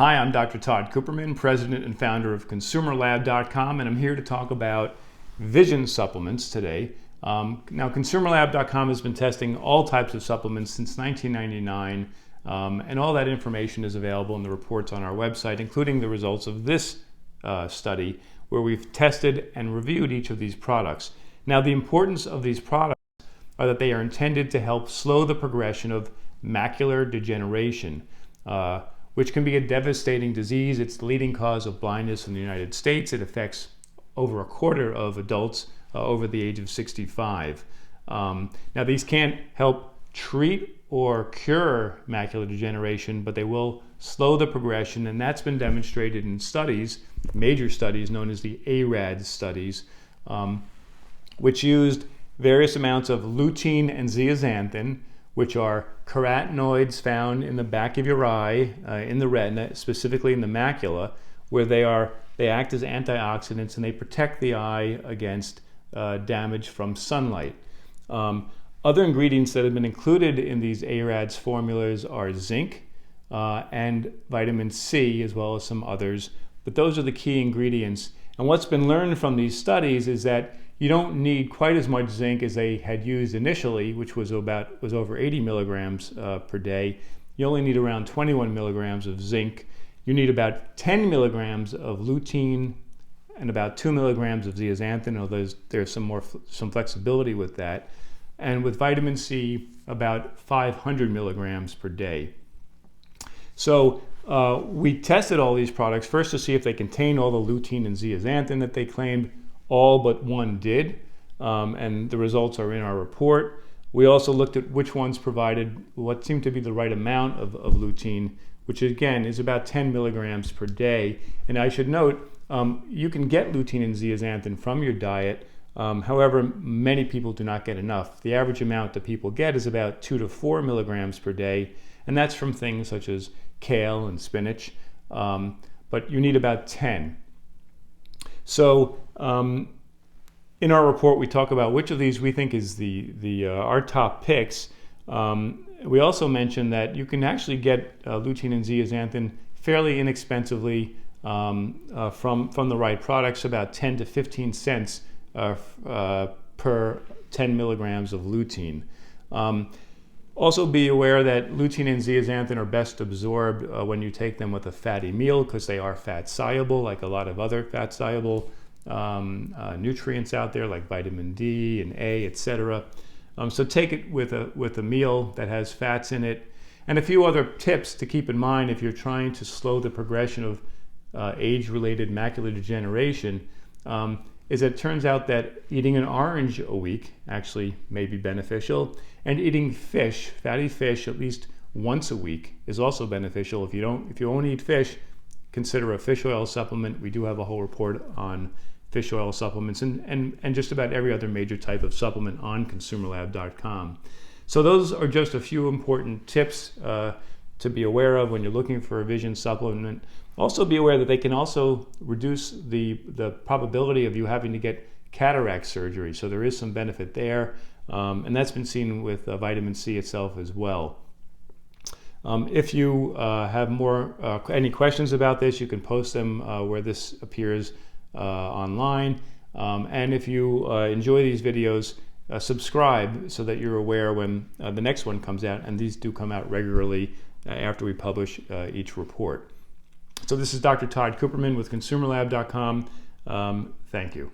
Hi, I'm Dr. Todd Cooperman, president and founder of ConsumerLab.com, and I'm here to talk about vision supplements today. Now, ConsumerLab.com has been testing all types of supplements since 1999, and all that information is available in the reports on our website, including the results of this study, where we've tested and reviewed each of these products. Now, the importance of these products are that they are intended to help slow the progression of macular degeneration, which can be a devastating disease. It's the leading cause of blindness in the United States. It affects over a quarter of adults over the age of 65. Now, these can't help treat or cure macular degeneration, but they will slow the progression, and that's been demonstrated in studies, major studies known as the ARAD studies, which used various amounts of lutein and zeaxanthin, which are carotenoids found in the back of your eye, in the retina, specifically in the macula, where they act as antioxidants and they protect the eye against damage from sunlight. Other ingredients that have been included in these ARADS formulas are zinc and vitamin C, as well as some others, but those are the key ingredients. And what's been learned from these studies is that you don't need quite as much zinc as they had used initially, which was over 80 milligrams per day. You only need around 21 milligrams of zinc. You need about 10 milligrams of lutein and about 2 milligrams of zeaxanthin, although there's some flexibility with that. And with vitamin C, about 500 milligrams per day. So we tested all these products first to see if they contain all the lutein and zeaxanthin that they claimed. All but one did, and the results are in our report. We also looked at which ones provided what seemed to be the right amount of lutein, which again is about 10 milligrams per day. And I should note, you can get lutein and zeaxanthin from your diet. However, many people do not get enough. The average amount that people get is about 2 to 4 milligrams per day, and that's from things such as kale and spinach, but you need about 10. So in our report, we talk about which of these we think is our top picks. We also mentioned that you can actually get lutein and zeaxanthin fairly inexpensively from the right products, about 10 to 15 cents per 10 milligrams of lutein. Also be aware that lutein and zeaxanthin are best absorbed when you take them with a fatty meal, because they are fat soluble, like a lot of other fat soluble nutrients out there, like vitamin D and A, etc. So take it with a meal that has fats in it. And a few other tips to keep in mind if you're trying to slow the progression of age-related macular degeneration is that it turns out that eating an orange a week actually may be beneficial, and eating fish, fatty fish, at least once a week is also beneficial. If you only eat fish, consider a fish oil supplement. We do have a whole report on fish oil supplements and just about every other major type of supplement on ConsumerLab.com. So those are just a few important tips to be aware of when you're looking for a vision supplement. Also be aware that they can also reduce the probability of you having to get cataract surgery. So there is some benefit there, and that's been seen with vitamin C itself as well. If you have any questions about this, you can post them where this appears online. And if you enjoy these videos, subscribe so that you're aware when the next one comes out, and these do come out regularly after we publish each report. So this is Dr. Todd Cooperman with ConsumerLab.com. Thank you.